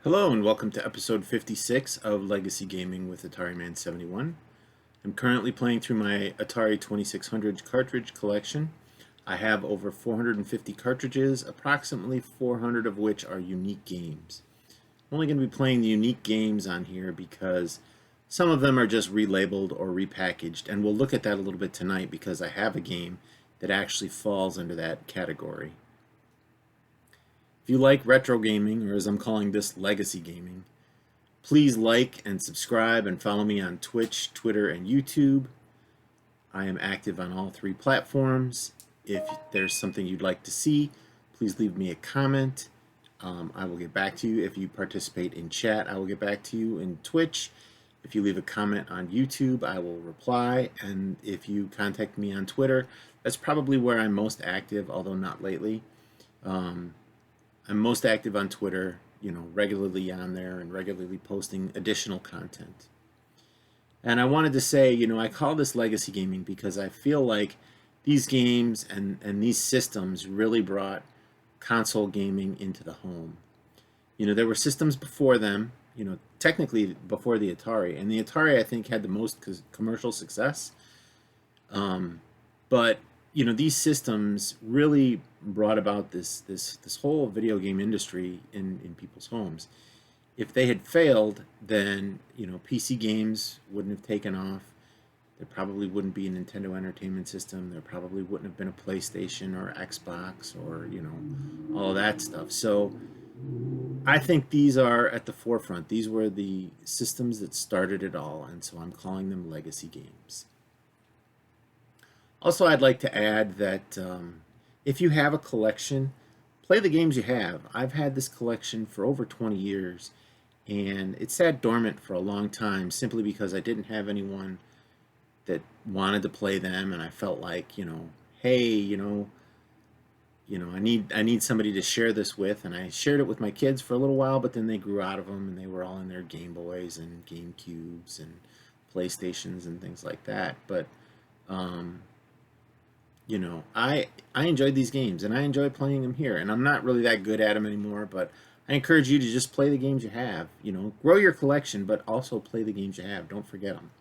Hello and welcome to episode 56 of Legacy Gaming with Atari Man 71. I'm currently playing through my Atari 2600 cartridge collection. I have over 450 cartridges, approximately 400 of which are unique games. I'm only going to be playing the unique games on here because some of them are just relabeled or repackaged, and we'll look at that a little bit tonight because I have a game that actually falls under that category. If you like retro gaming, or as I'm calling this, legacy gaming, please like and subscribe and follow me on Twitch, Twitter, and YouTube. I am active on all three platforms. If there's something you'd like to see, please leave me a comment. I will get back to you. If you participate in chat, I will get back to you in Twitch. If you leave a comment on YouTube, I will reply. And if you contact me on Twitter, that's probably where I'm most active, although not lately. I'm most active on Twitter, regularly on there and regularly posting additional content. And I wanted to say, I call this legacy gaming because I feel like these games and these systems really brought console gaming into the home. There were systems before them, technically before the Atari, and the Atari I think had the most commercial success. But these systems really brought about this whole video game industry in people's homes. If they had failed, then PC games wouldn't have taken off. There probably wouldn't be a Nintendo Entertainment System. There probably wouldn't have been a PlayStation or Xbox or all of that stuff. So I think these are at the forefront. These were the systems that started it all, and so I'm calling them legacy games. Also, I'd like to add that if you have a collection, play the games you have. I've had this collection for over 20 years, and it sat dormant for a long time simply because I didn't have anyone that wanted to play them, and I felt like, hey, I need somebody to share this with, and I shared it with my kids for a little while, but then they grew out of them, and they were all in their Game Boys and Game Cubes and PlayStations and things like that. But I enjoyed these games, and I enjoy playing them here. And I'm not really that good at them anymore, but I encourage you to just play the games you have. Grow your collection, but also play the games you have. Don't forget them.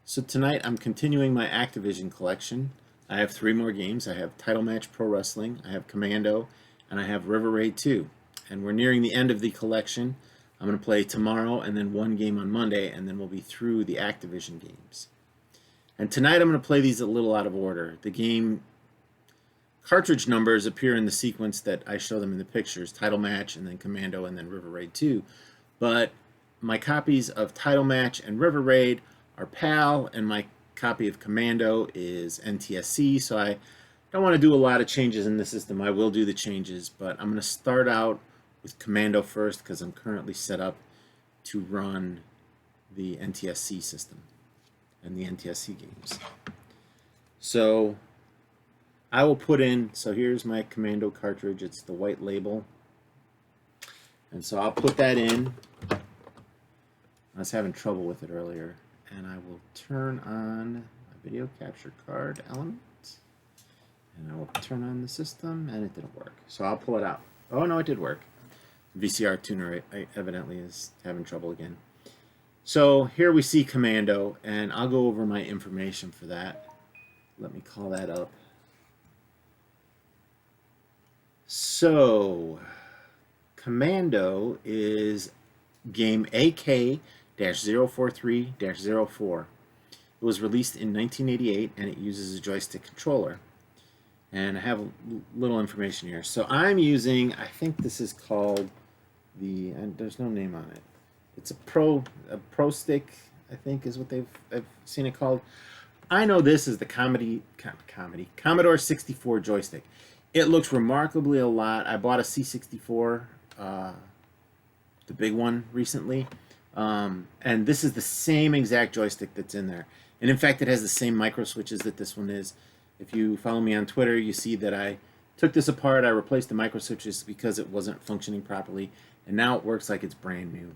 So tonight I'm continuing my Activision collection. I have 3 more games. I have Titlematch Pro Wrestling, I have Commando, and I have River Raid 2. And we're nearing the end of the collection. I'm going to play tomorrow and then 1 game on Monday, and then we'll be through the Activision games. And tonight I'm going to play these a little out of order. The game cartridge numbers appear in the sequence that I show them in the pictures, Titlematch and then Commando and then River Raid 2. But my copies of Titlematch and River Raid are PAL, and my copy of Commando is NTSC, so I don't want to do a lot of changes in the system. I will do the changes, but I'm going to start out with Commando first because I'm currently set up to run the NTSC system and the NTSC games. So I will put in, so here's my Commando cartridge. It's the white label. And so I'll put that in. I was having trouble with it earlier. And I will turn on a video capture card element. And I will turn on the system, and it didn't work. So I'll pull it out. Oh, no, it did work. The VCR tuner evidently is having trouble again. So here we see Commando, and I'll go over my information for that. Let me call that up. So Commando is game AK-043-04. It was released in 1988, and it uses a joystick controller. And I have a little information here. So I'm using, I think this is called and there's no name on it. It's a Pro Stick, I think is what I've seen it called. I know this is the Commodore 64 joystick. It looks remarkably a lot. I bought a C64, the big one, recently. And this is the same exact joystick that's in there. And in fact, it has the same micro switches that this one is. If you follow me on Twitter, you see that I took this apart. I replaced the micro switches because it wasn't functioning properly. And now it works like it's brand new.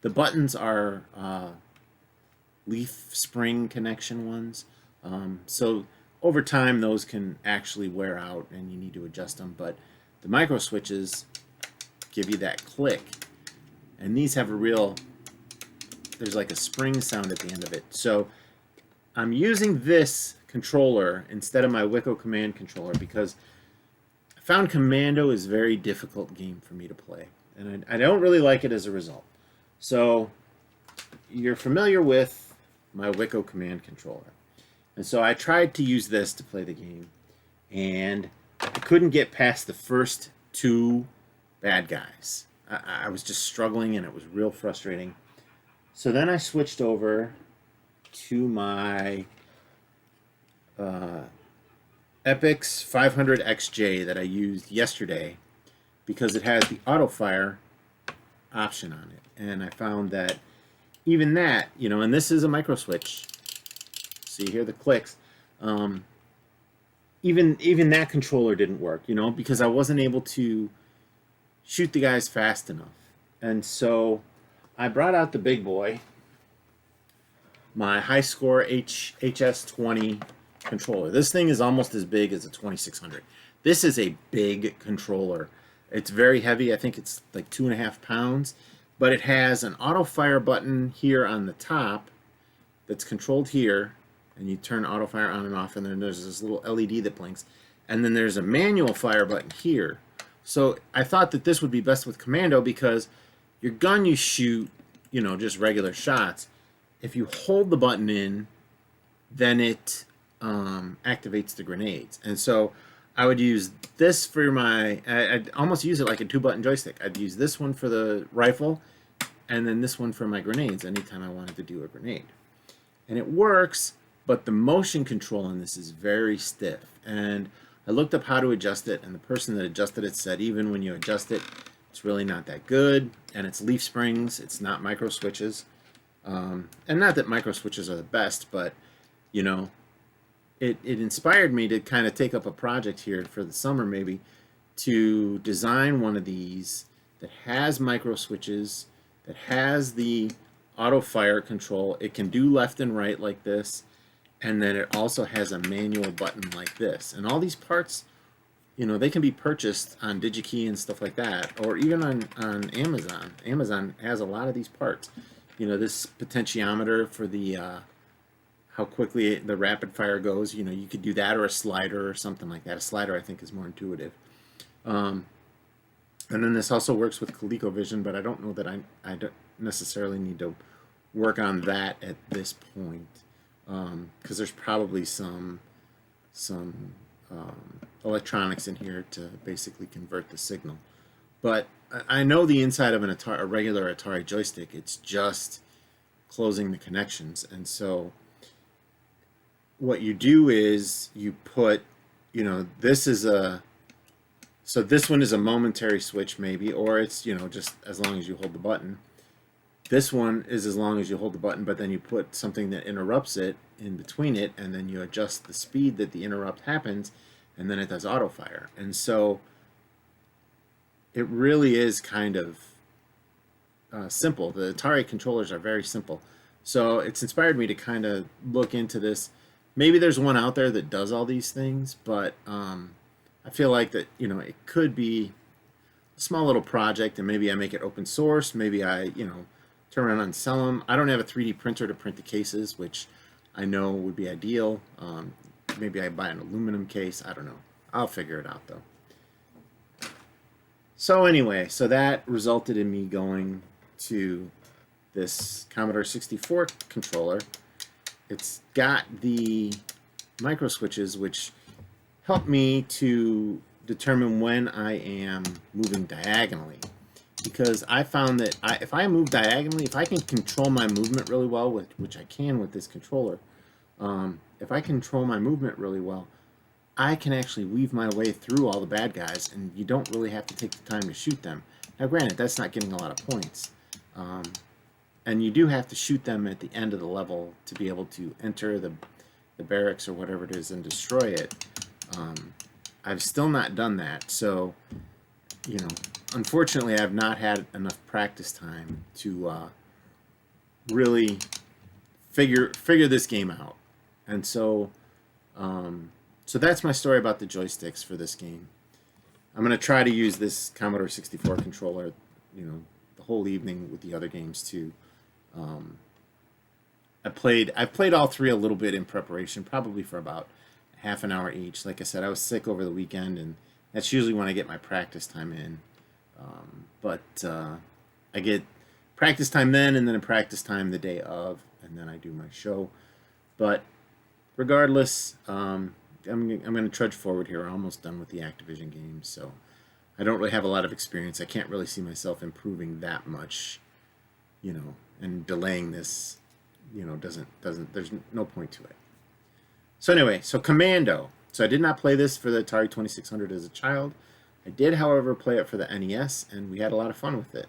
The buttons are leaf spring connection ones. So over time, those can actually wear out and you need to adjust them. But the micro switches give you that click. And these have a real, there's like a spring sound at the end of it. So I'm using this controller instead of my Wiko Command controller because I found Commando is a very difficult game for me to play. And I don't really like it as a result. So you're familiar with my Wiko Command controller. And so I tried to use this to play the game. And I couldn't get past the first two bad guys. I was just struggling and it was real frustrating. So then I switched over to my Epix 500XJ that I used yesterday because it has the auto fire option on it. And I found that even that, you know, and this is a micro switch. So you hear the clicks. Even that controller didn't work, you know, because I wasn't able to shoot the guys fast enough. And so I brought out the big boy, my high score HS20 controller. This thing is almost as big as a 2600. This is a big controller. It's very heavy. I think it's like 2.5 pounds, but it has an auto fire button here on the top that's controlled here, and you turn auto fire on and off, and then there's this little LED that blinks, and then there's a manual fire button here. So I thought that this would be best with Commando because your gun you shoot, you know, just regular shots. If you hold the button in, then it activates the grenades. And so I would use this for my, I'd almost use it like a 2-button joystick. I'd use this one for the rifle and then this one for my grenades anytime I wanted to do a grenade. And it works, but the motion control on this is very stiff. And I looked up how to adjust it, and the person that adjusted it said even when you adjust it, it's really not that good. And it's leaf springs, it's not micro switches. And not that micro switches are the best, but you know, it inspired me to kind of take up a project here for the summer maybe to design one of these that has micro switches, that has the auto fire control. It can do left and right like this, and then it also has a manual button like this. And all these parts, you know, they can be purchased on DigiKey and stuff like that, or even on Amazon. Amazon has a lot of these parts. You know, this potentiometer for the how quickly the rapid fire goes, you know, you could do that, or a slider or something like that. A slider I think is more intuitive. And then this also works with ColecoVision, but I don't know that I don't necessarily need to work on that at this point, because there's probably some electronics in here to basically convert the signal. But I know the inside of a regular Atari joystick, it's just closing the connections. And so what you do is you put, you know, so this one is a momentary switch maybe, or it's, you know, just as long as you hold the button. This one is as long as you hold the button, but then you put something that interrupts it in between it, and then you adjust the speed that the interrupt happens, and then it does auto fire. And so it really is kind of simple. The Atari controllers are very simple. So it's inspired me to kind of look into this. Maybe there's one out there that does all these things, but I feel like that, you know, it could be a small little project, and maybe I make it open source. Maybe I, you know, turn around and sell them. I don't have a 3D printer to print the cases, which I know would be ideal. Maybe I buy an aluminum case. I don't know. I'll figure it out though. So anyway, so that resulted in me going to this Commodore 64 controller. It's got the micro switches, which help me to determine when I am moving diagonally. Because I found that if I move diagonally, if I can control my movement really well, which I can with this controller, if I control my movement really well, I can actually weave my way through all the bad guys, and you don't really have to take the time to shoot them. Now granted, that's not getting a lot of points. And you do have to shoot them at the end of the level to be able to enter the barracks or whatever it is and destroy it. I've still not done that, so, you know, unfortunately I've not had enough practice time to really figure this game out. And so so that's my story about the joysticks for this game. I'm going to try to use this Commodore 64 controller, you know, the whole evening with the other games too. Um, I've played all three a little bit in preparation, probably for about half an hour each. Like I said, I was sick over the weekend, and that's usually when I get my practice time in. But I get practice time then, and then a practice time the day of, and then I do my show. But regardless, I'm going to trudge forward here. I'm almost done with the Activision games, so I don't really have a lot of experience. I can't really see myself improving that much, you know, and delaying this, you know, doesn't there's no point to it. So anyway, so Commando. So I did not play this for the Atari 2600 as a child. I did, however, play it for the NES, and we had a lot of fun with it.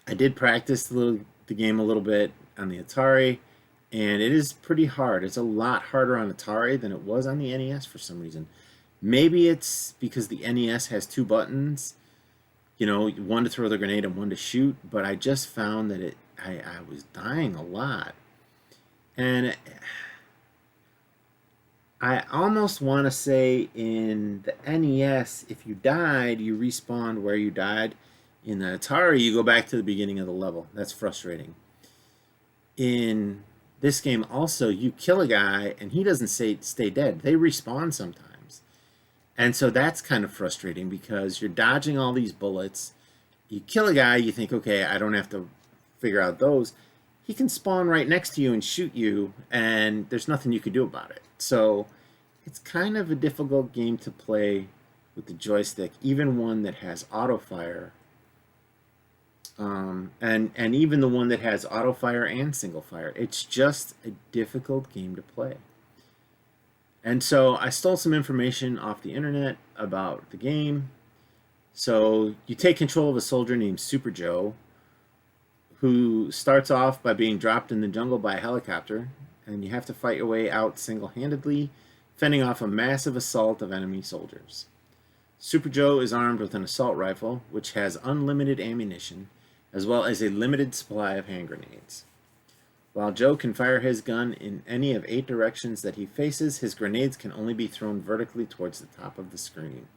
I did practice the game a little bit on the Atari, and it is pretty hard. It's a lot harder on Atari than it was on the NES for some reason. Maybe it's because the NES has two buttons, you know, one to throw the grenade and one to shoot, but I just found that I was dying a lot. And I almost want to say in the NES, if you died, you respawned where you died. In the Atari, you go back to the beginning of the level. That's frustrating. In this game also, you kill a guy and he doesn't stay dead. They respawn sometimes. And so that's kind of frustrating because you're dodging all these bullets. You kill a guy, you think, okay, I don't have to figure out those. He can spawn right next to you and shoot you, and there's nothing you can do about it. So it's kind of a difficult game to play with the joystick, even one that has auto fire. And even the one that has auto fire and single fire. It's just a difficult game to play. And so I stole some information off the internet about the game. So you take control of a soldier named Super Joe, who starts off by being dropped in the jungle by a helicopter, and you have to fight your way out single-handedly, fending off a massive assault of enemy soldiers. Super Joe is armed with an assault rifle, which has unlimited ammunition, as well as a limited supply of hand grenades. While Joe can fire his gun in any of 8 directions that he faces, his grenades can only be thrown vertically towards the top of the screen.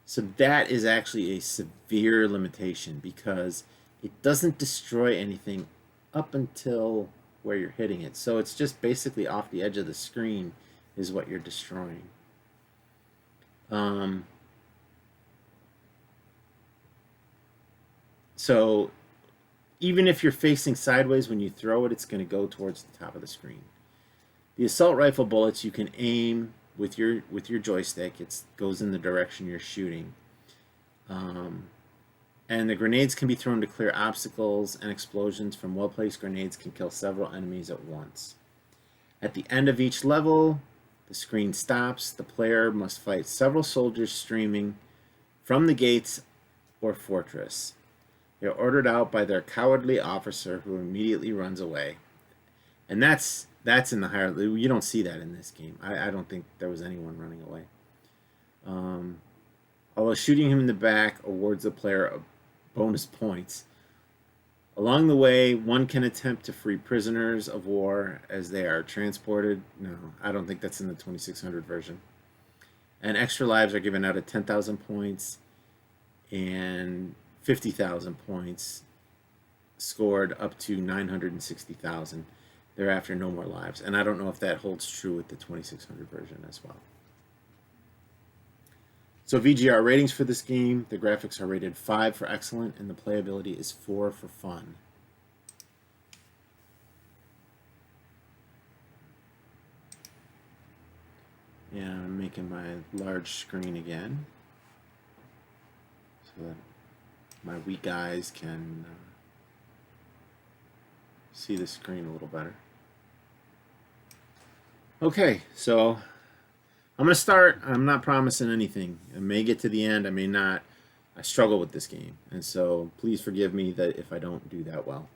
So that is actually a severe limitation because it doesn't destroy anything up until where you're hitting it. So it's just basically off the edge of the screen is what you're destroying. So even if you're facing sideways when you throw it, it's going to go towards the top of the screen. The assault rifle bullets you can aim with your joystick. It goes in the direction you're shooting. And the grenades can be thrown to clear obstacles, and explosions from well-placed grenades can kill several enemies at once. At the end of each level, the screen stops. The player must fight several soldiers streaming from the gates or fortress. They're ordered out by their cowardly officer who immediately runs away. And that's in the higher... You don't see that in this game. I don't think there was anyone running away. Although shooting him in the back awards the player bonus points. Along the way, one can attempt to free prisoners of war as they are transported. No, I don't think that's in the 2600 version. And extra lives are given out at 10,000 points and 50,000 points scored up to 960,000. Thereafter, no more lives. And I don't know if that holds true with the 2600 version as well. So VGR ratings for this game, the graphics are rated 5 for excellent, and the playability is 4 for fun. Yeah, I'm making my large screen again so that my weak eyes can see the screen a little better. Okay, so I'm going to start. I'm not promising anything. I may get to the end. I may not. I struggle with this game. And so please forgive me that if I don't do that well.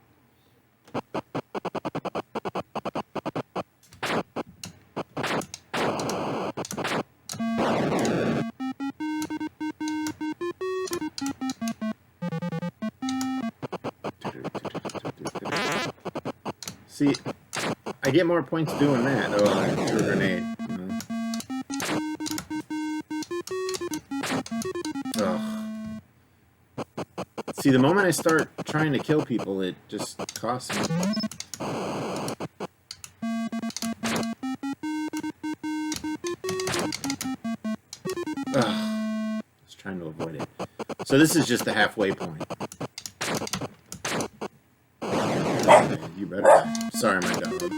See, I get more points doing that. Oh, I threw a grenade. See, the moment I start trying to kill people, it just costs me. Ugh. I was trying to avoid it. So this is just the halfway point. Okay, you better die. Sorry, my dog.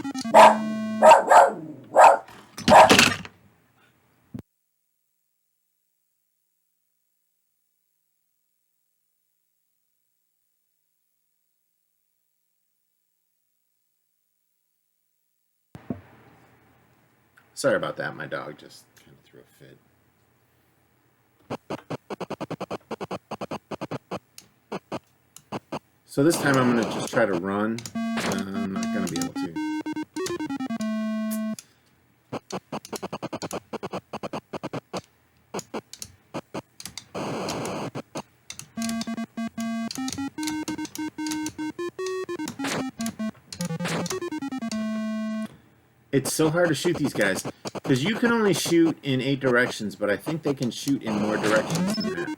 Sorry about that. My dog just kind of threw a fit. So this time I'm going to just try to run. I'm not going to be able to. It's so hard to shoot these guys because you can only shoot in 8 directions, but I think they can shoot in more directions than that.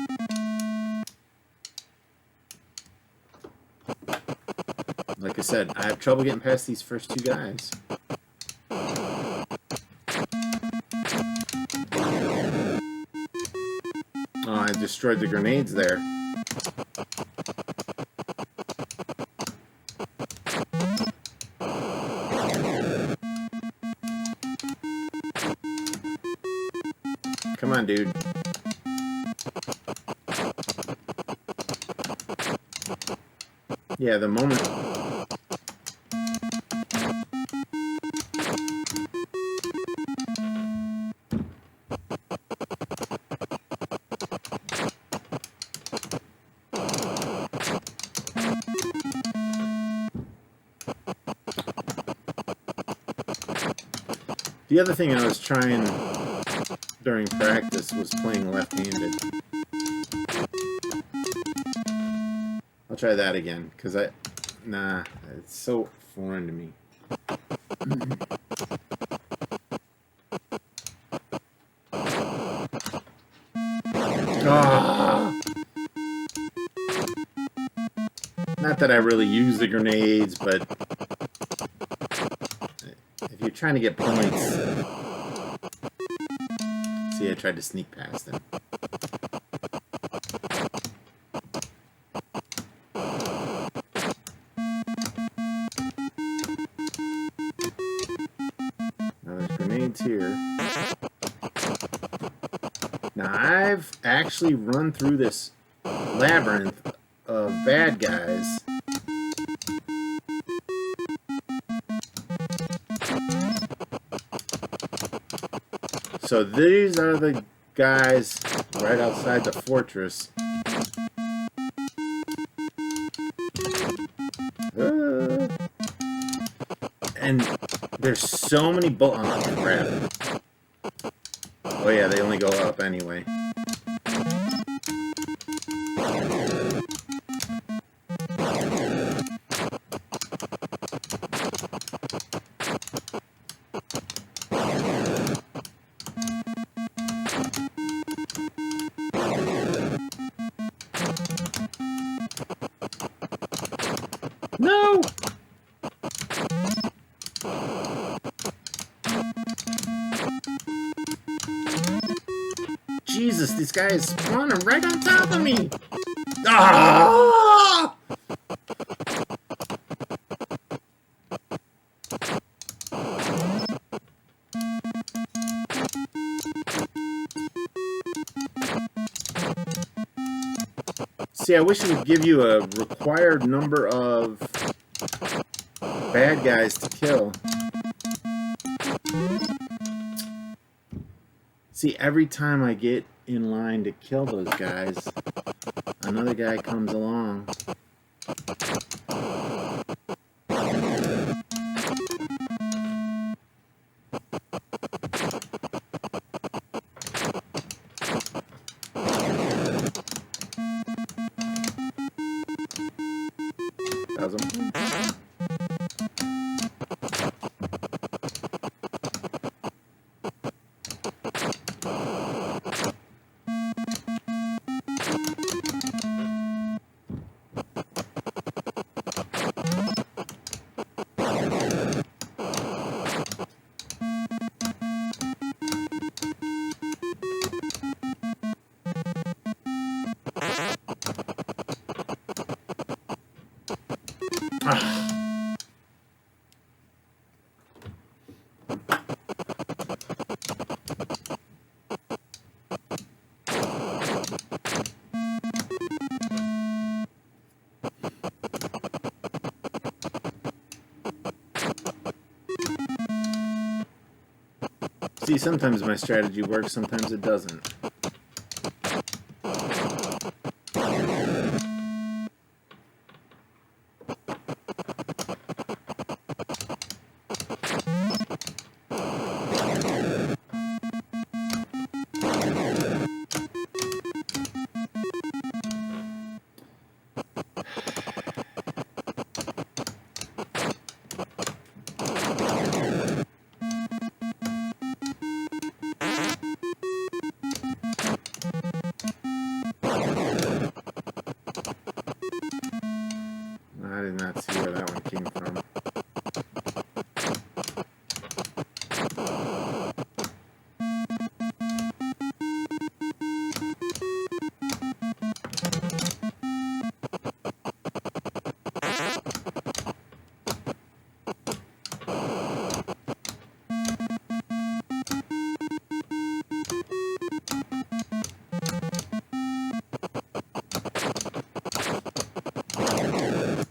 Like I said, I have trouble getting past these first 2 guys. Oh, I destroyed the grenades there. Come on, dude. Yeah, the moment... The other thing I was trying during practice was playing left-handed. I'll try that again, because nah, it's so foreign to me. Ah! Not that I really use the grenades, but if you're trying to get points... See, I tried to sneak past him. Now there's grenades here. Now I've actually run through this labyrinth of bad guys. So these are the guys right outside the fortress. And there's so many bullets. Oh, crap. Oh yeah, they only go up anyway. No! Jesus, this guy is spawning right on top of me! Ah! See, I wish it would give you a required number of bad guys to kill. See, every time I get in line to kill those guys, another guy comes along. See, sometimes my strategy works, sometimes it doesn't. I did not see where that one came from.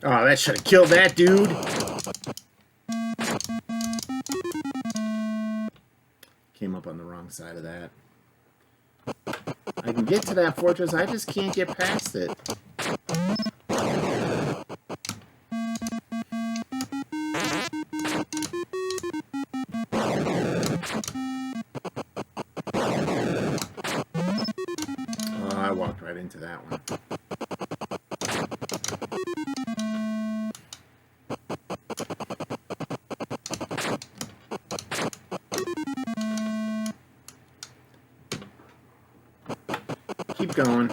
Oh, that should have killed that dude. Came up on the wrong side of that. I can get to that fortress, I just can't get past it. Oh, I walked right into that one. Keep going.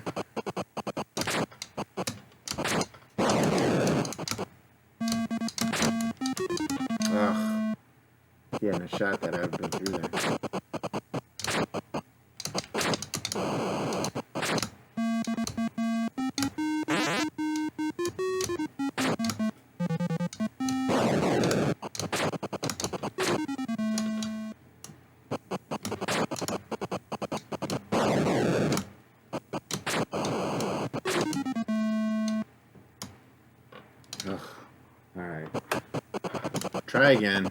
Ugh. If he hadn't have shot that, I would have been through there. Ugh. Alright. Try again.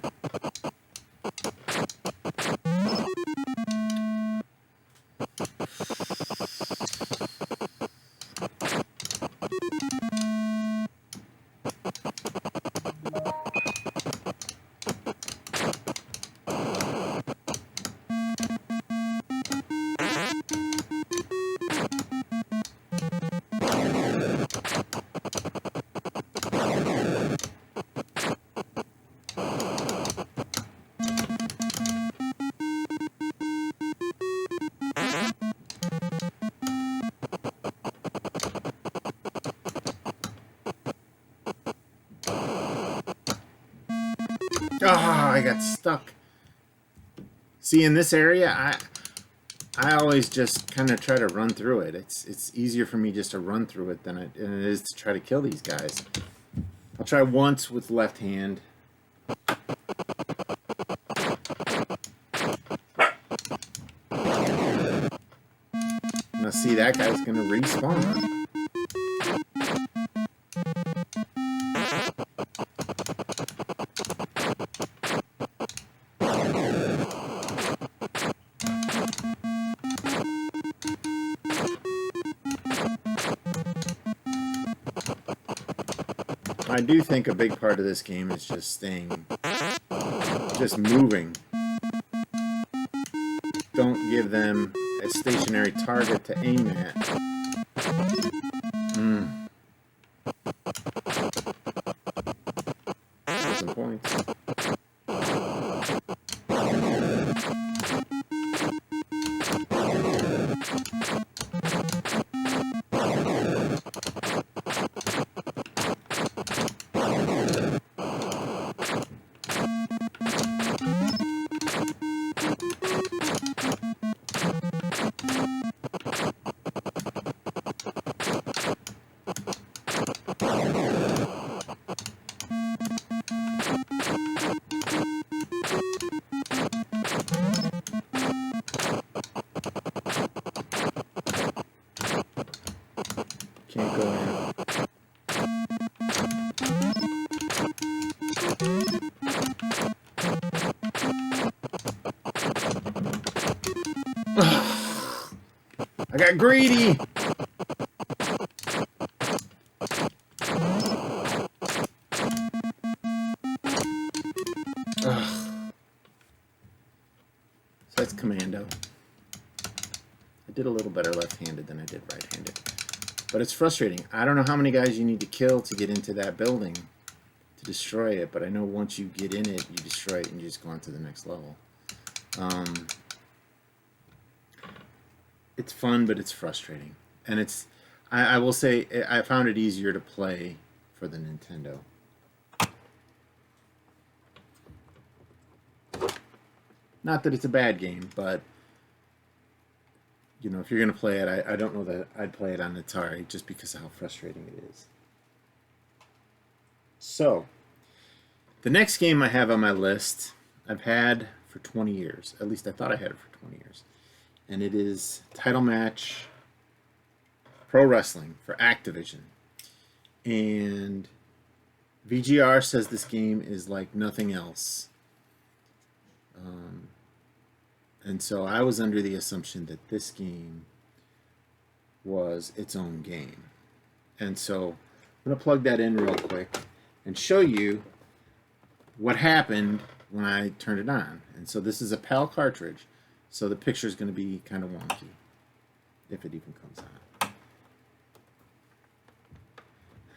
Oh, I got stuck. See, in this area, I always just kind of try to run through it. It's easier for me just to run through it than it is to try to kill these guys. I'll try once with left hand. Now see, that guy's gonna respawn. I do think a big part of this game is just just moving. Don't give them a stationary target to aim at. Some points. I got greedy. So that's Commando. I did a little better left-handed than I did right-handed. But it's frustrating. I don't know how many guys you need to kill to get into that building to destroy it, but I know once you get in it, you destroy it and you just go on to the next level. It's fun, but it's frustrating. And it's, I will say, I found it easier to play for the Nintendo. Not that it's a bad game, but you know, if you're going to play it, I don't know that I'd play it on Atari just because of how frustrating it is. So, the next game I have on my list, I've had for 20 years. At least I thought I had it for 20 years. And it is Titlematch Pro Wrestling for Activision. And VGR says this game is like nothing else. And so I was under the assumption that this game was its own game. And so I'm going to plug that in real quick and show you what happened when I turned it on. And so this is a PAL cartridge, so the picture is going to be kind of wonky, if it even comes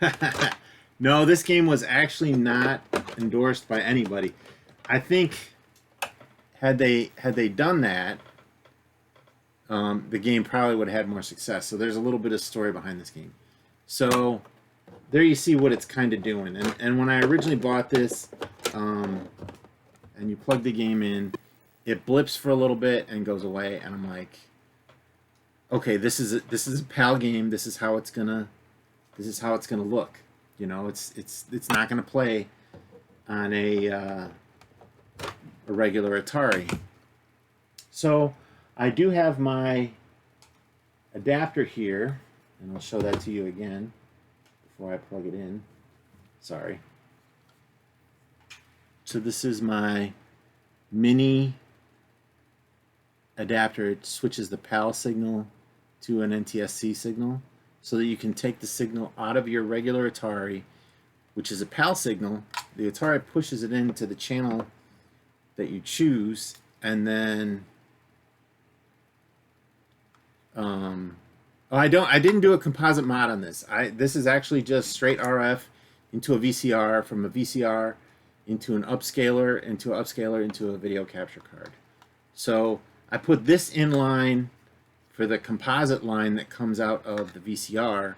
on. No, this game was actually not endorsed by anybody. I think had they done that, the game probably would have had more success. So there's a little bit of story behind this game. So there you see what it's kind of doing. And when I originally bought this, and you plug the game in, it blips for a little bit and goes away. And I'm like, okay, this is a PAL game. This is how it's gonna look. You know, it's not gonna play on a regular Atari. So I do have my adapter here, and I'll show that to you again before I plug it in. Sorry. So this is my mini adapter. It switches the PAL signal to an NTSC signal so that you can take the signal out of your regular Atari, which is a PAL signal. The Atari pushes it into the channel that you choose, and then I didn't do a composite mod on this. This is actually just straight RF into a VCR, from a VCR into an upscaler, into a video capture card. So I put this in line for the composite line that comes out of the VCR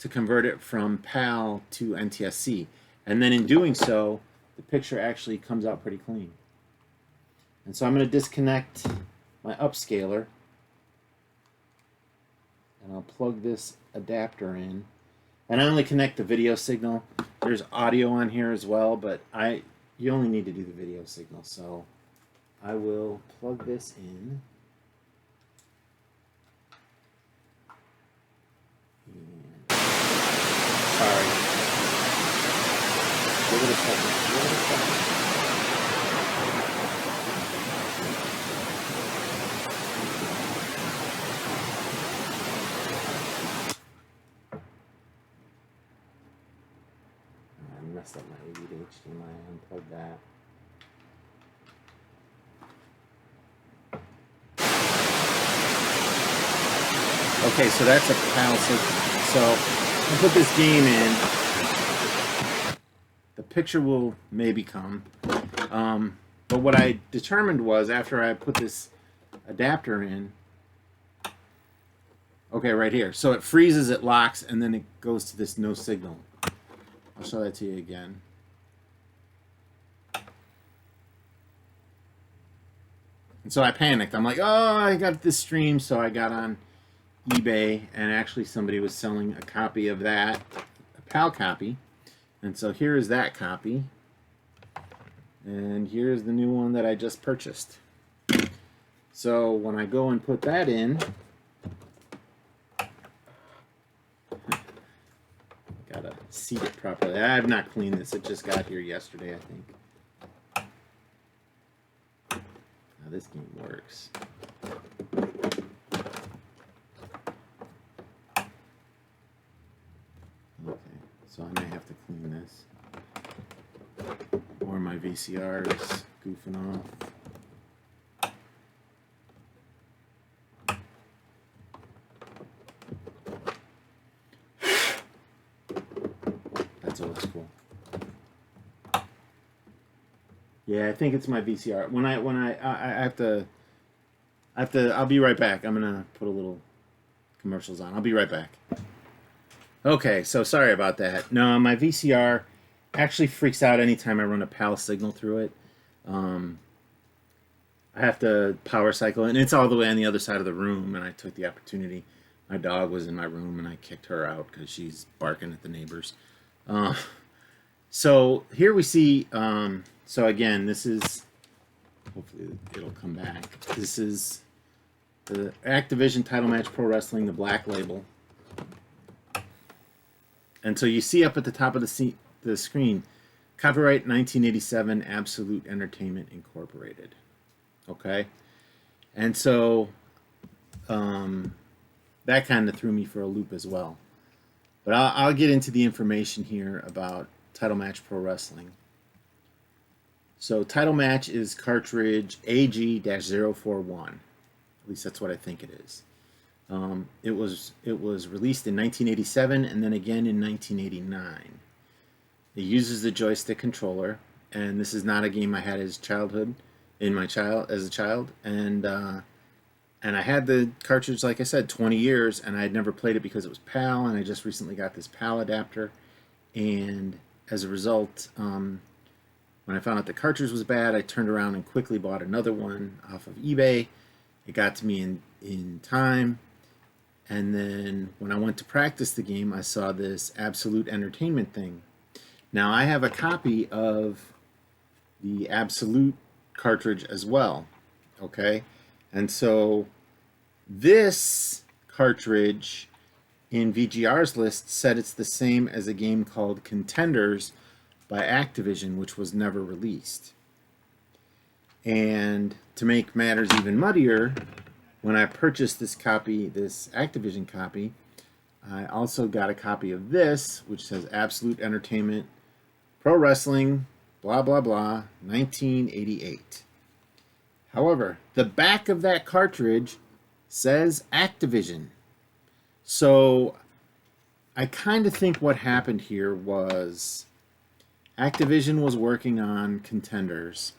to convert it from PAL to NTSC. And then in doing so, the picture actually comes out pretty clean. And so I'm going to disconnect my upscaler, and I'll plug this adapter in. And I only connect the video signal. There's audio on here as well, but you only need to do the video signal. So I will plug this in. And, sorry. Give it a second. Messed up my lead HDMI. Unplug that. Okay, so that's a PAL signal. So I put this game in. The picture will maybe come. But what I determined was, after I put this adapter in, okay, right here. So it freezes, it locks, and then it goes to this no signal. I'll show that to you again. And so I panicked. I'm like, oh, I got this stream. So I got on eBay, and actually somebody was selling a copy of that, a PAL copy. And so here is that copy. And here's the new one that I just purchased. So when I go and put that in, gotta seat it properly. I have not cleaned this. It just got here yesterday, I think. Now this game works. so I may have to clean this. Or my VCR is goofing off. That's old school. Yeah, I think it's my VCR. I have to I'll be right back. I'm gonna put a little commercials on. I'll be right back. Okay, so sorry about that. No, my VCR actually freaks out anytime I run a PAL signal through it. I have to power cycle, and it's all the way on the other side of the room, and I took the opportunity. My dog was in my room, and I kicked her out because she's barking at the neighbors. So here we see, so again, this is, hopefully it'll come back. This is the Activision Titlematch Pro Wrestling, the black label. And so you see up at the top of the screen, copyright 1987, Absolute Entertainment Incorporated. Okay? And so that kind of threw me for a loop as well. But I'll get into the information here about Titlematch Pro Wrestling. So Titlematch is cartridge AG-041. At least that's what I think it is. It was released in 1987 and then again in 1989. It uses the joystick controller, and this is not a game I had as a child, and I had the cartridge, like I said, 20 years, and I had never played it because it was PAL, and I just recently got this PAL adapter, and as a result, when I found out the cartridge was bad, I turned around and quickly bought another one off of eBay. It got to me in time, and then when I went to practice the game, I saw this Absolute Entertainment thing. Now, I have a copy of the Absolute cartridge as well, okay? And so this cartridge in VGR's list said it's the same as a game called Contenders by Activision, which was never released. And to make matters even muddier, when I purchased this copy, this Activision copy, I also got a copy of this, which says Absolute Entertainment Pro Wrestling, blah, blah, blah, 1988. However, the back of that cartridge says Activision. So I kind of think what happened here was Activision was working on Contenders.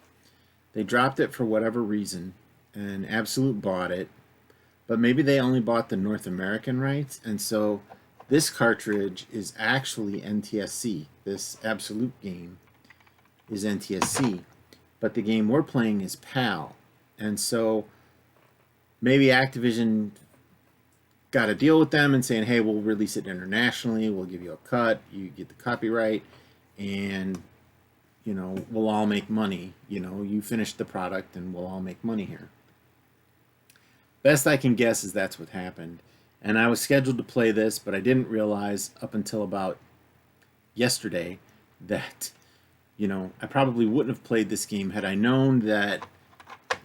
They dropped it for whatever reason, and Absolute bought it. But maybe they only bought the North American rights, and so this cartridge is actually NTSC. This Absolute game is NTSC, but the game we're playing is PAL. And so maybe Activision got a deal with them and saying, hey, we'll release it internationally, we'll give you a cut, you get the copyright, and you know, we'll all make money. You know, you finish the product and we'll all make money here. Best I can guess is that's what happened. And I was scheduled to play this, but I didn't realize up until about yesterday that, you know, I probably wouldn't have played this game had I known that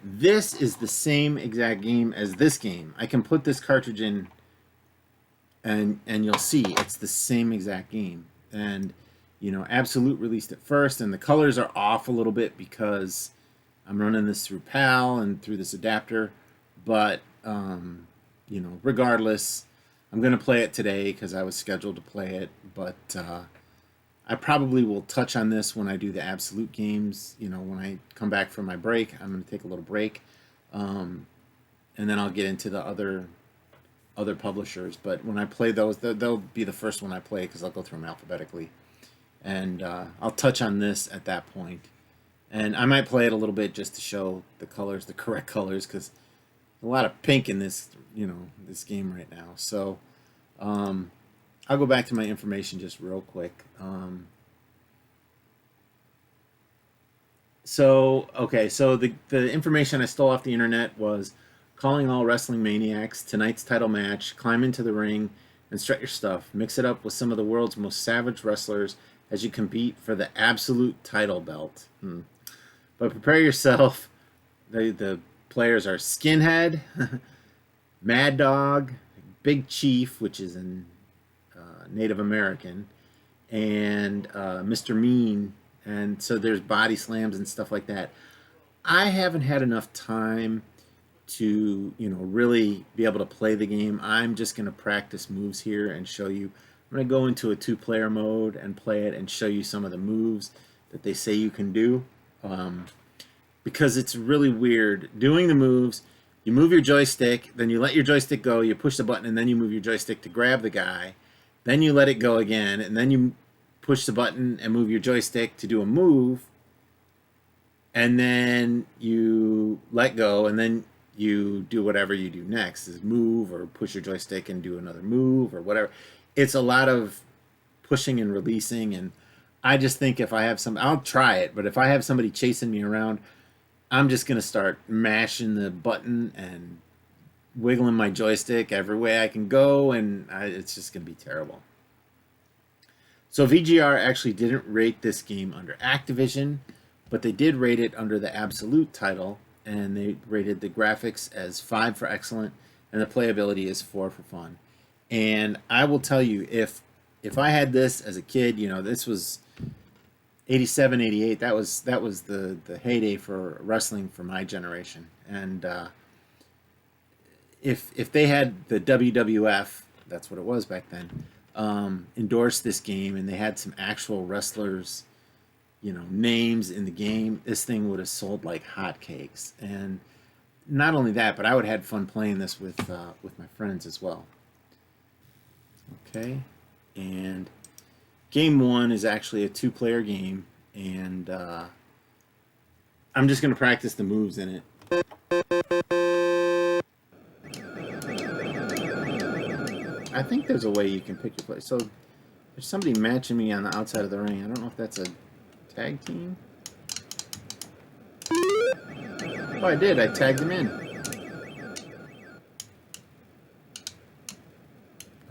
this is the same exact game as this game. I can put this cartridge in and you'll see it's the same exact game. And, you know, Absolute released it first, and the colors are off a little bit because I'm running this through PAL and through this adapter. But, you know, regardless, I'm going to play it today because I was scheduled to play it. But I probably will touch on this when I do the Absolute games. You know, when I come back from my break, I'm going to take a little break. And then I'll get into the other publishers. But when I play those, they'll be the first one I play because I'll go through them alphabetically. And I'll touch on this at that point. And I might play it a little bit just to show the colors, the correct colors, because a lot of pink in this, you know, this game right now. So I'll go back to my information just real quick. So the information I stole off the internet was calling all wrestling maniacs, tonight's title match, climb into the ring and strut your stuff. Mix it up with some of the world's most savage wrestlers as you compete for the Absolute title belt. But prepare yourself. The players are Skinhead, Mad Dog, Big Chief, which is in Native American, and Mr. Mean, and so there's body slams and stuff like that. I haven't had enough time to, really be able to play the game. I'm just going to practice moves here and show you. I'm going to go into a two-player mode and play it and show you some of the moves that they say you can do. Because it's really weird doing the moves. You move your joystick, then you let your joystick go, you push the button, and then you move your joystick to grab the guy. Then you let it go again, and then you push the button and move your joystick to do a move. And then you let go, and then you do whatever you do next, is move or push your joystick and do another move or whatever. It's a lot of pushing and releasing, and I just think if I have some, I'll try it, but if I have somebody chasing me around, I'm just going to start mashing the button and wiggling my joystick every way I can go, and it's just going to be terrible. So VGR actually didn't rate this game under Activision, but they did rate it under the Absolute title, and they rated the graphics as 5 for excellent, and the playability is 4 for fun. And I will tell you, if I had this as a kid, this was 87, 88. That was the heyday for wrestling for my generation. And if they had the WWF, that's what it was back then, endorse this game, and they had some actual wrestlers, names in the game, this thing would have sold like hotcakes. And not only that, but I would have had fun playing this with my friends as well. Okay, and game 1 is actually a 2-player game, and I'm just going to practice the moves in it. I think there's a way you can pick your place. So there's somebody matching me on the outside of the ring. I don't know if that's a tag team. Oh, I did. I tagged him in.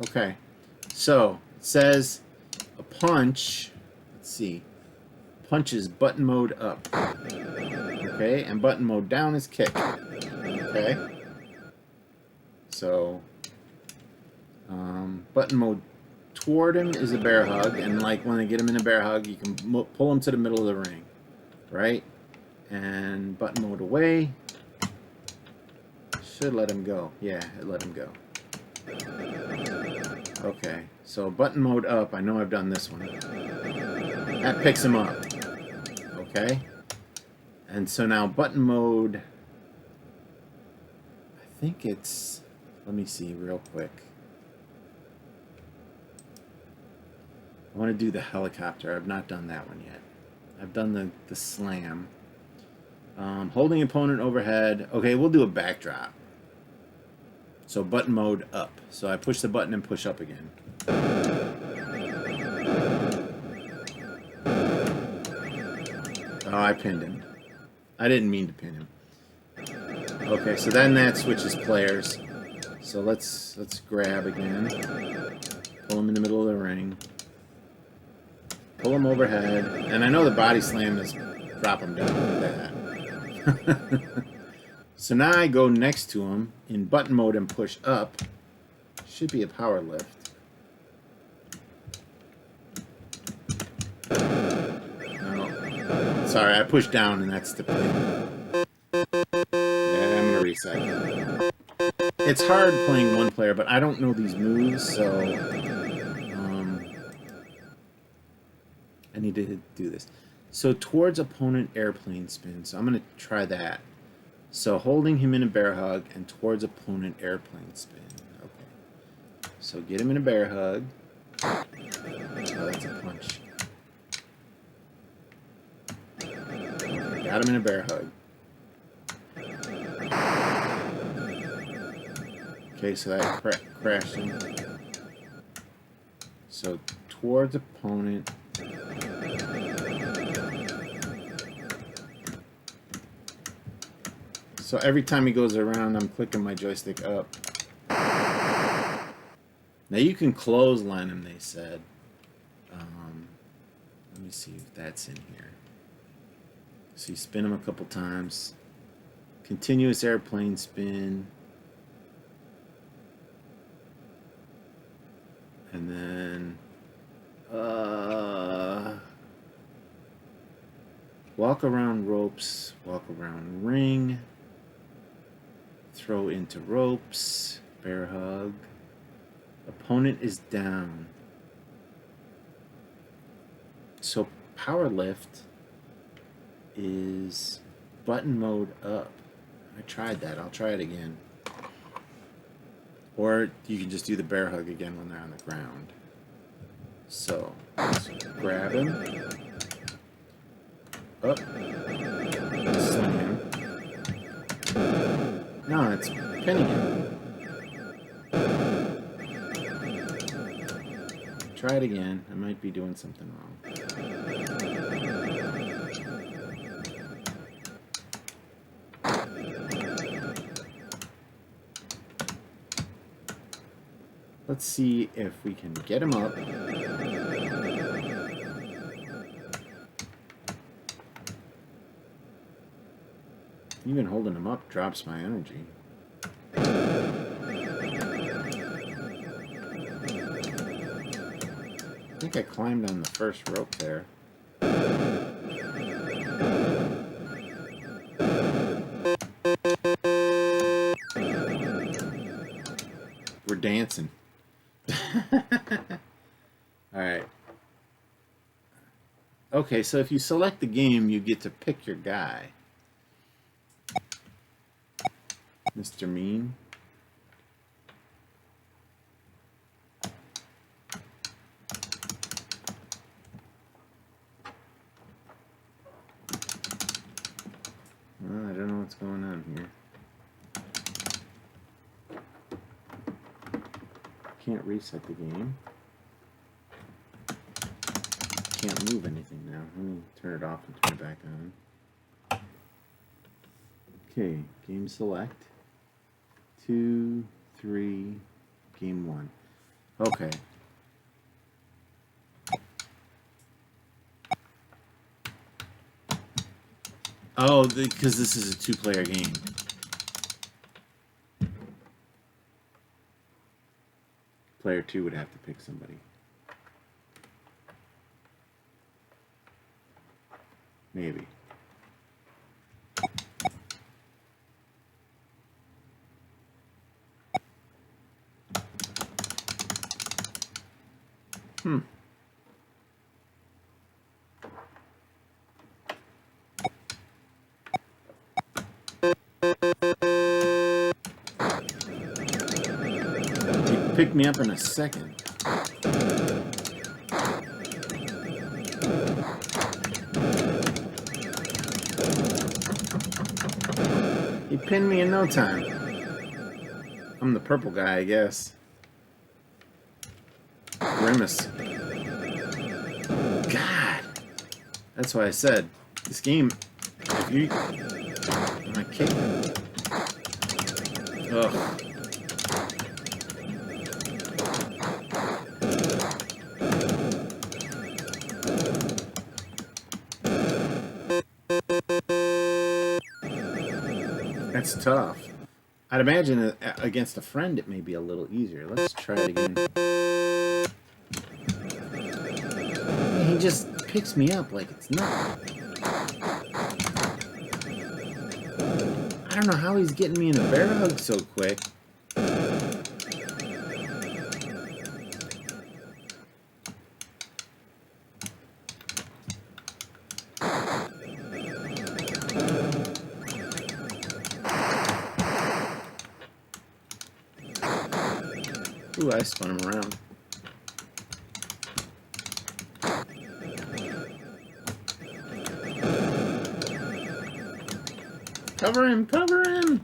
Okay. So it says a punch. Let's see. Punch is button mode up. Okay. And button mode down is kick. Okay. So button mode toward him is a bear hug, and like when I get him in a bear hug, you can pull him to the middle of the ring, right? And button mode away should let him go. Yeah, it let him go. Okay, so button mode up, I know I've done this one. That picks him up. Okay, and so now button mode, I think it's, let me see real quick. I want to do the helicopter. I've not done that one yet. I've done the slam. Holding opponent overhead. Okay, we'll do a backdrop. So button mode up. So I push the button and push up again. Oh, I pinned him. I didn't mean to pin him. Okay, so then that switches players. So let's grab again. Pull him in the middle of the ring. Pull him overhead. And I know the body slam is drop him down like that. So now I go next to him in button mode and push up. Should be a power lift. No. Sorry, I pushed down and that's the pin. Yeah, I'm gonna reset. It's hard playing one player, but I don't know these moves, so I need to do this. So towards opponent airplane spin. So I'm gonna try that. So holding him in a bear hug and towards opponent airplane spin. Okay. So get him in a bear hug. Oh, that's a punch. Got him in a bear hug. Okay, so that crashed him. So towards opponent. So every time he goes around, I'm clicking my joystick up. Now you can clothesline him, they said. Let me see if that's in here. So you spin him a couple times. Continuous airplane spin. And then, Walk around ropes, walk around ring, throw into ropes, bear hug. Opponent is down. So power lift is button mode up. I tried that. I'll try it again. Or you can just do the bear hug again when they're on the ground. So, let's grab him. Up. Slam. No, it's pinning him. Try it again. I might be doing something wrong. Let's see if we can get him up. Even holding him up drops my energy. I think I climbed on the first rope there. We're dancing. Alright. Okay, so if you select the game, you get to pick your guy. Mr. Mean. Well, I don't know what's going on here. Can't reset the game. Can't move anything now. Let me turn it off and turn it back on. Okay, game select. 2, 3, game 1. Okay. Oh, because this is a 2-player game. Player 2 would have to pick somebody. Maybe. He picked me up in a second. He pinned me in no time. I'm the purple guy, I guess. Grimace. God. That's why I said, this game, if you... Am I kicking? Ugh. That's tough. I'd imagine that against a friend it may be a little easier. Let's try it again. He just picks me up like it's nothing. I don't know how he's getting me in a bear hug so quick. Ooh, I spun him around. Cover him! Cover him!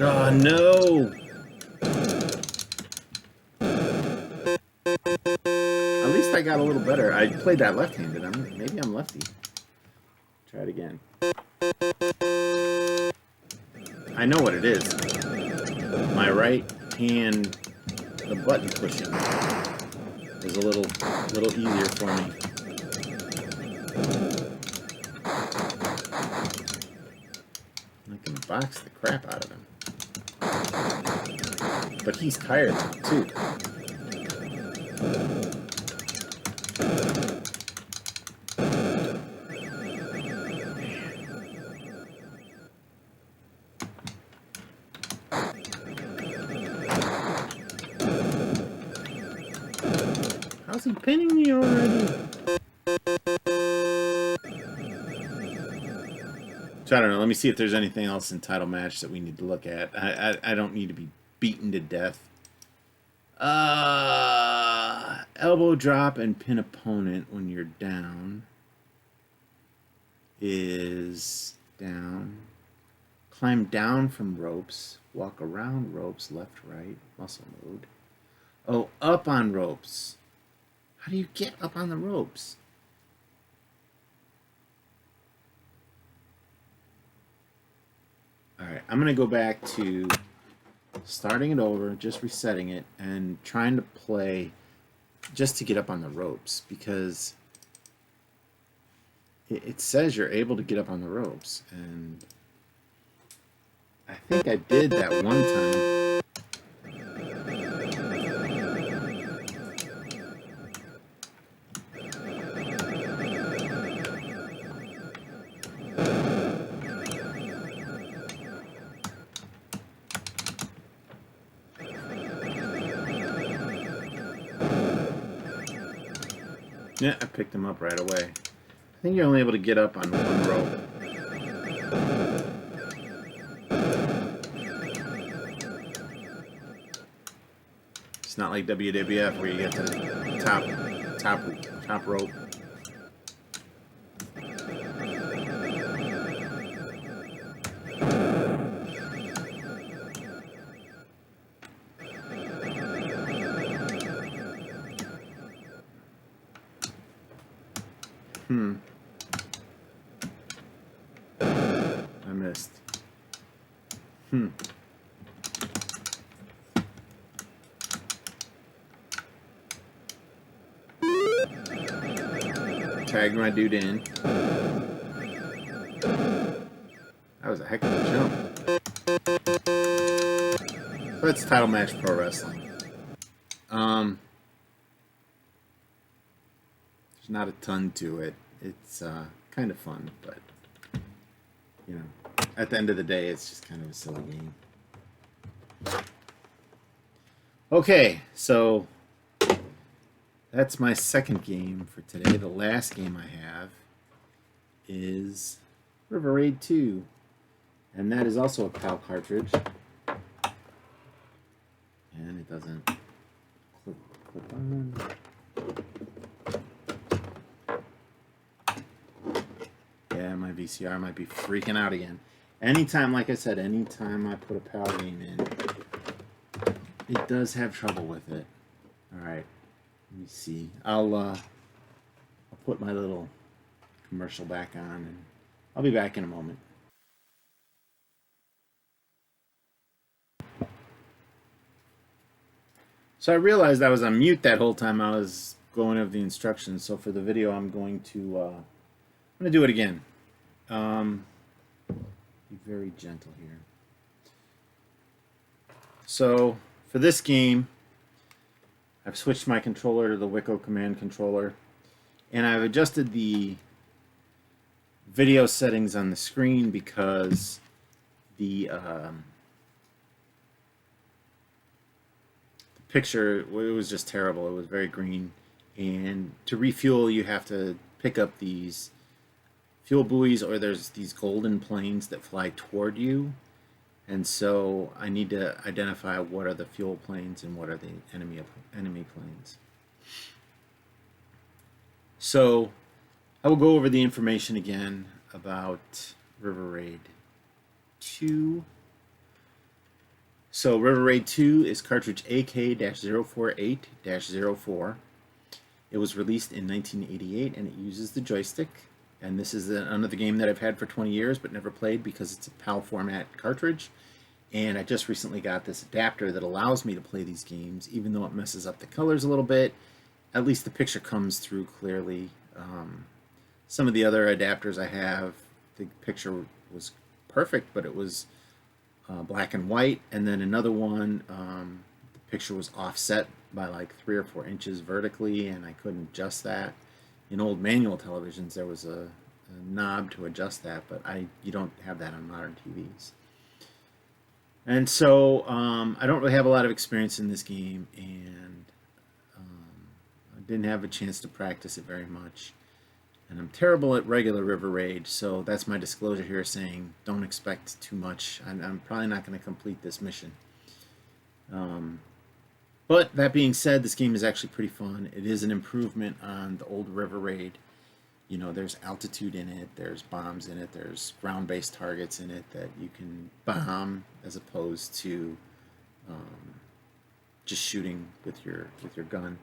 Oh, no! At least I got a little better. I played that left-handed. Maybe I'm lefty. Try it again. I know what it is. My right hand the button pushing is a little easier for me. I can box the crap out of him. But he's tired too. How's he pinning me already? So I don't know. Let me see if there's anything else in title match that we need to look at. I don't need to be beaten to death. Elbow drop and pin opponent when you're down is down. Climb down from ropes. Walk around ropes, left, right. Muscle mode. Oh, up on ropes. How do you get up on the ropes? All right, I'm going to go back to starting it over, just resetting it, and trying to play just to get up on the ropes, because it says you're able to get up on the ropes, and I think I did that one time. Yeah, I picked him up right away. I think you're only able to get up on one rope. It's not like WWF where you get to the top rope. I missed. Tagged my dude in. That was a heck of a jump. So that's Titlematch Pro Wrestling. There's not a ton to it. It's kind of fun, but you know, at the end of the day, it's just kind of a silly game. Okay, so that's my second game for today. The last game I have is River Raid 2, and that is also a PAL cartridge. And it doesn't clip on. Yeah, my VCR might be freaking out again. Anytime, like I said, anytime I put a PAL game in, it does have trouble with it. Alright, let me see. I'll put my little commercial back on, and I'll be back in a moment. So I realized I was on mute that whole time I was going over the instructions. So for the video, I'm going to do it again. Be very gentle here. So for this game, I've switched my controller to the Wiko Command controller, and I've adjusted the video settings on the screen because the picture, it was just terrible. It was very green, and to refuel you have to pick up these fuel buoys, or there's these golden planes that fly toward you, and so I need to identify what are the fuel planes and what are the enemy planes. So I will go over the information again about River Raid 2. So River Raid 2 is cartridge AK-048-04. It was released in 1988, and it uses the joystick. And this is another game that I've had for 20 years but never played because it's a PAL format cartridge. And I just recently got this adapter that allows me to play these games, even though it messes up the colors a little bit. At least the picture comes through clearly. Some of the other adapters I have, the picture was perfect, but it was black and white. And then another one, the picture was offset by like 3 or 4 inches vertically, and I couldn't adjust that. In old manual televisions, there was a knob to adjust that, but you don't have that on modern TVs. And so I don't really have a lot of experience in this game, and I didn't have a chance to practice it very much. And I'm terrible at regular River Raid, so that's my disclosure here, saying don't expect too much. I'm probably not going to complete this mission. But that being said, this game is actually pretty fun. It is an improvement on the old River Raid. You know, there's altitude in it, there's bombs in it, there's ground-based targets in it that you can bomb as opposed to just shooting with your gun.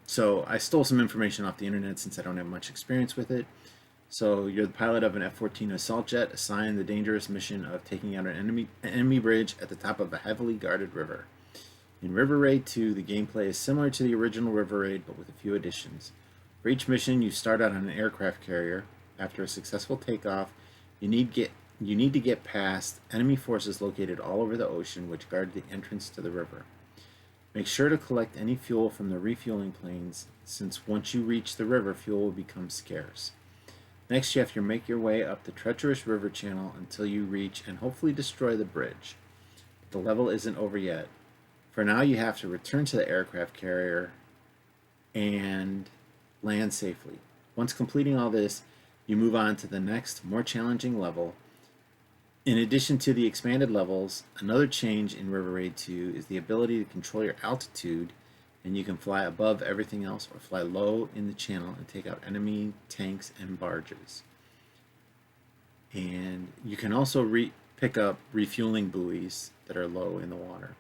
So I stole some information off the internet since I don't have much experience with it. So you're the pilot of an F-14 assault jet assigned the dangerous mission of taking out an enemy bridge at the top of a heavily guarded river. In River Raid 2, the gameplay is similar to the original River Raid, but with a few additions. For each mission, you start out on an aircraft carrier. After a successful takeoff, you need to get past enemy forces located all over the ocean, which guard the entrance to the river. Make sure to collect any fuel from the refueling planes, since once you reach the river, fuel will become scarce. Next, you have to make your way up the treacherous river channel until you reach and hopefully destroy the bridge. But the level isn't over yet. For now, you have to return to the aircraft carrier and land safely. Once completing all this, you move on to the next, more challenging level. In addition to the expanded levels, another change in River Raid 2 is the ability to control your altitude, and you can fly above everything else or fly low in the channel and take out enemy tanks and barges. And you can also pick up refueling buoys that are low in the water.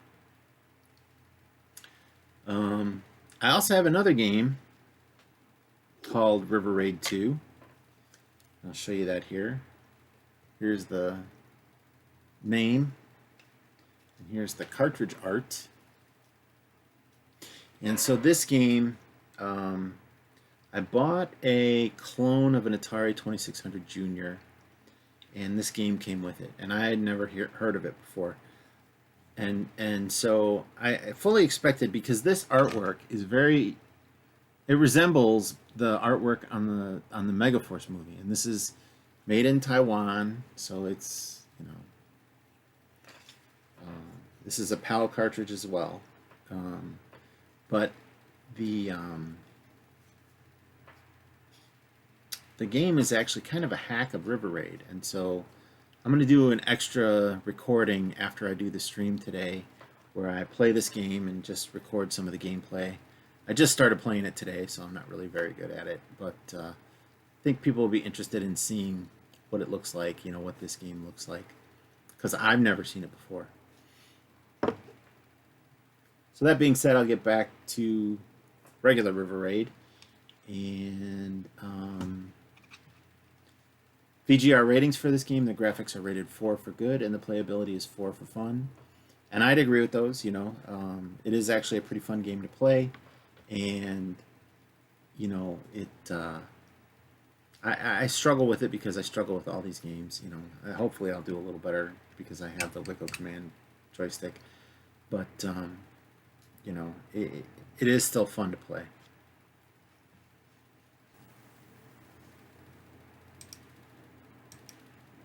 I also have another game called River Raid 2. I'll show you that here. Here's the name, and here's the cartridge art. And so this game, I bought a clone of an Atari 2600 Junior, and this game came with it, and I had never heard of it before. And so I fully expected, because this artwork is it resembles the artwork on the Megaforce movie, and this is made in Taiwan, so it's, you know, this is a PAL cartridge as well, but the game is actually kind of a hack of River Raid, and so I'm going to do an extra recording after I do the stream today where I play this game and just record some of the gameplay. I just started playing it today, so I'm not really very good at it, but I think people will be interested in seeing what it looks like, you know, what this game looks like, because I've never seen it before. So that being said, I'll get back to regular River Raid, and VGR ratings for this game: the graphics are rated 4 for good, and the playability is 4 for fun. And I'd agree with those. You know, it is actually a pretty fun game to play, and you know, I struggle with it because I struggle with all these games. You know, hopefully I'll do a little better because I have the Lico Command joystick, but you know, it is still fun to play.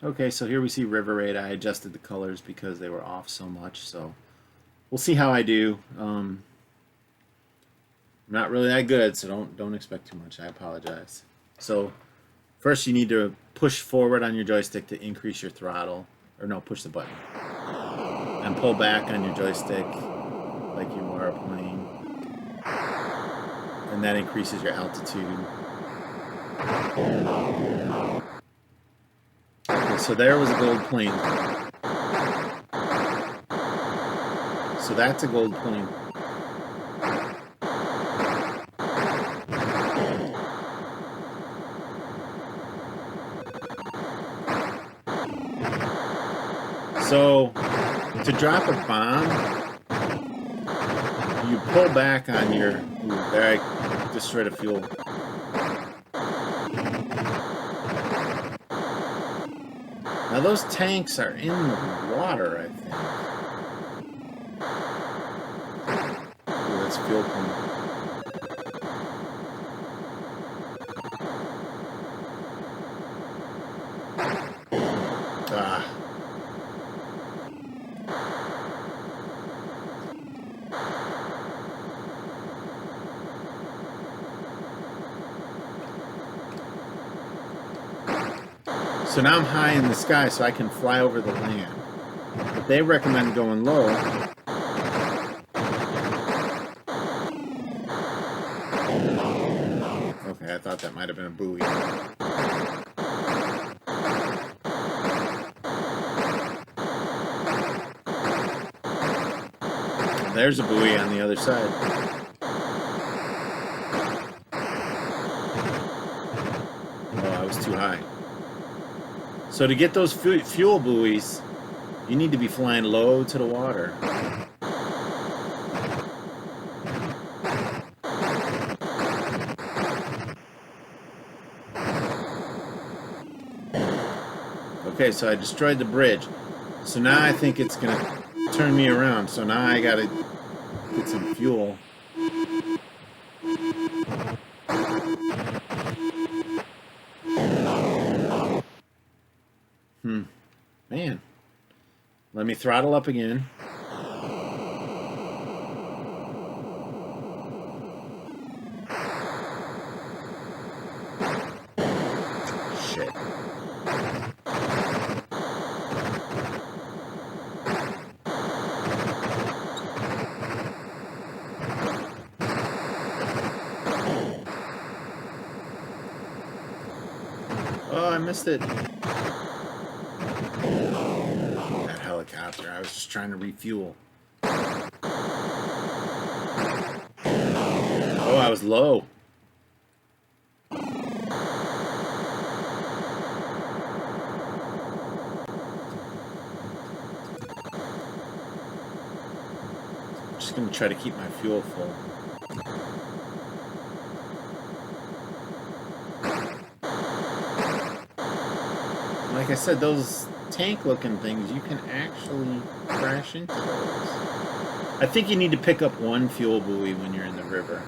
Okay, so here we see River Raid. I adjusted the colors because they were off so much, so we'll see how I do. I'm not really that good, so don't expect too much. I apologize. So first you need to push forward on your joystick to increase your throttle, or no, push the button, and pull back on your joystick like you are a plane, and that increases your altitude. Okay, so there was a gold plane. So that's a gold plane. So, to drop a bomb, you pull back on your... Ooh, there I destroyed a fuel. Now those tanks are in the water, I think. Ooh, that's fuel pump. Ah. So now I'm high in the sky so I can fly over the land. But they recommend going low. Okay, I thought that might have been a buoy. There's a buoy on the other side. Oh, I was too high. So to get those fuel buoys, you need to be flying low to the water. Okay, so I destroyed the bridge. So now I think it's going to turn me around. So now I got to get some fuel. Man. Let me throttle up again. Shit. Oh, I missed it. That helicopter. I was just trying to refuel. Oh, I was low. I'm just going to try to keep my fuel full. Like I said, those tank-looking things, you can actually crash into those. I think you need to pick up one fuel buoy when you're in the river.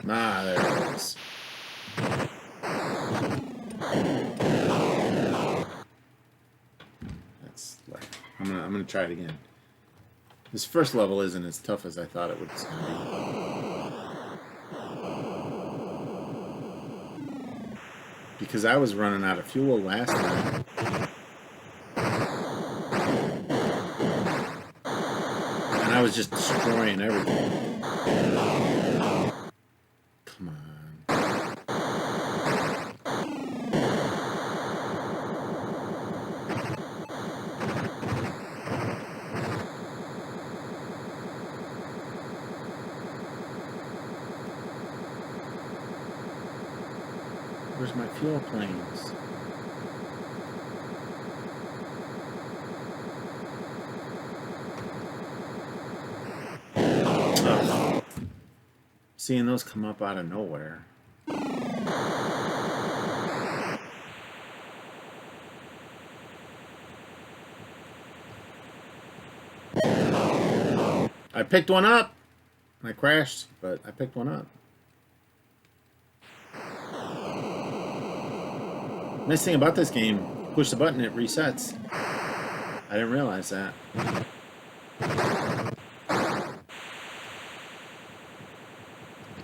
Nah, there it is. That's like I'm gonna try it again. This first level isn't as tough as I thought it was gonna be. Because I was running out of fuel last time. And I was just destroying everything. Come on. Where's my fuel planes? Ugh. Seeing those come up out of nowhere. I picked one up. I crashed, but I picked one up. Nice thing about this game, push the button, it resets. I didn't realize that.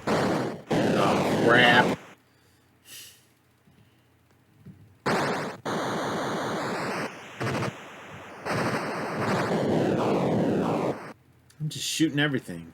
Oh, crap. I'm just shooting everything.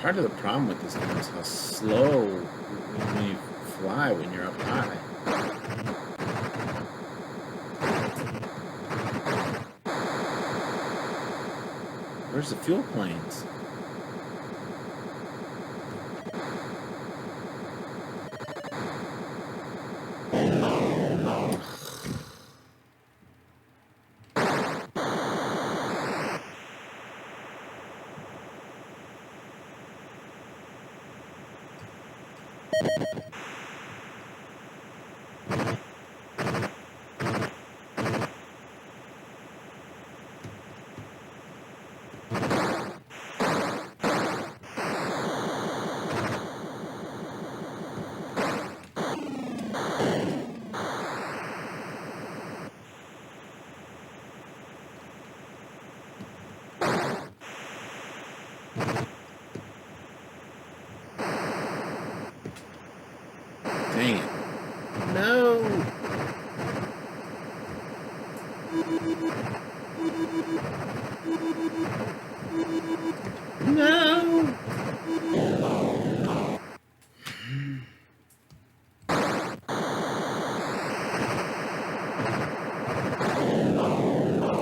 Part of the problem with this game is how slow when you fly when you're up high. Where's the fuel planes? Dang it. No! No!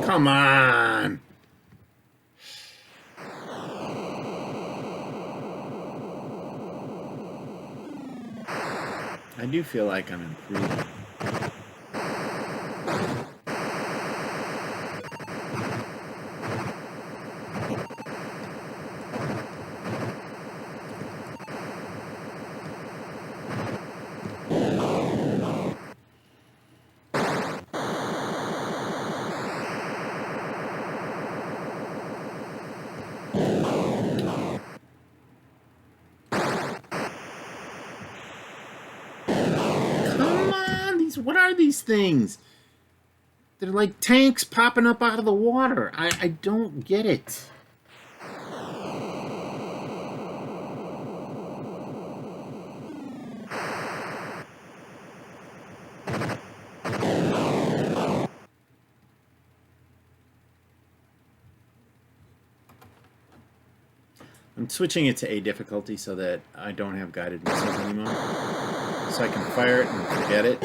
Come on! I do feel like I'm improving. What are these things? They're like tanks popping up out of the water. I don't get it. I'm switching it to A difficulty so that I don't have guided missiles anymore. So I can fire it and forget it.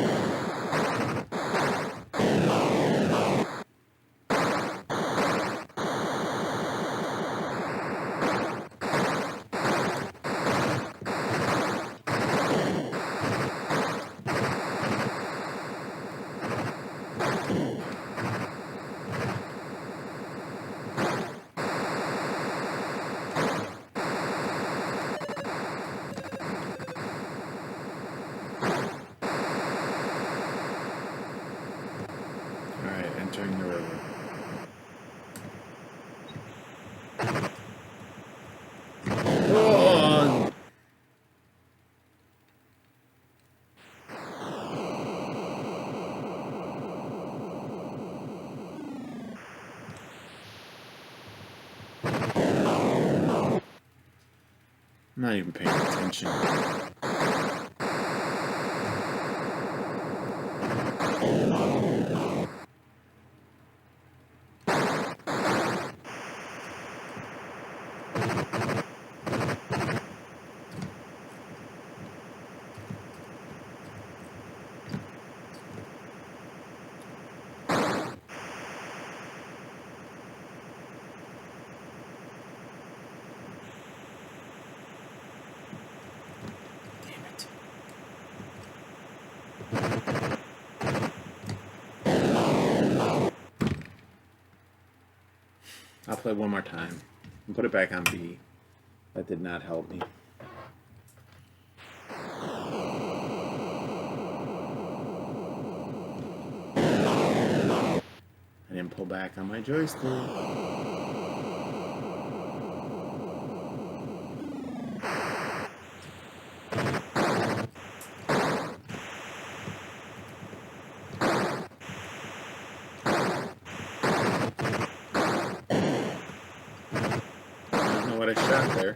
Entering the river. Oh. I'm not even paying attention. I'll play one more time and put it back on B. That did not help me. I didn't pull back on my joystick. What I shot there.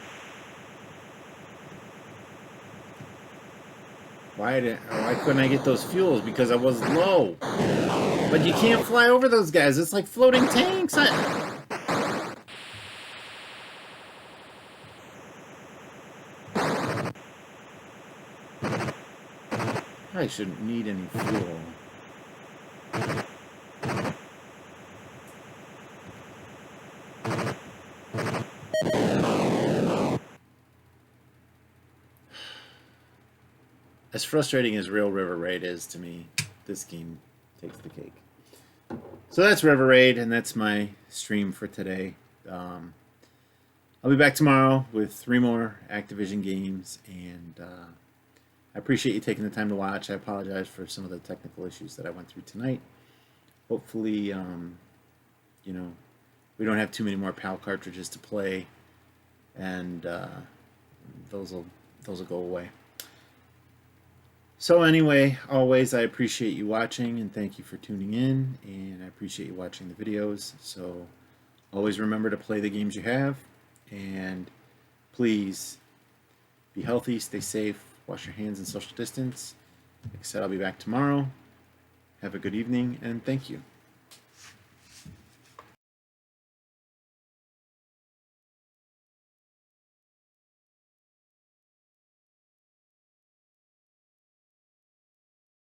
Why couldn't I get those fuels? Because I was low. But you can't fly over those guys. It's like floating tanks. Probably shouldn't need any fuel. As frustrating as Real River Raid is to me, this game takes the cake. So that's River Raid, and that's my stream for today. I'll be back tomorrow with 3 more Activision games, and I appreciate you taking the time to watch. I apologize for some of the technical issues that I went through tonight. Hopefully, you know, we don't have too many more PAL cartridges to play, and those will go away. So anyway, always I appreciate you watching, and thank you for tuning in, and I appreciate you watching the videos. So always remember to play the games you have, and please be healthy, stay safe, wash your hands and social distance. Like I said, I'll be back tomorrow. Have a good evening, and thank you.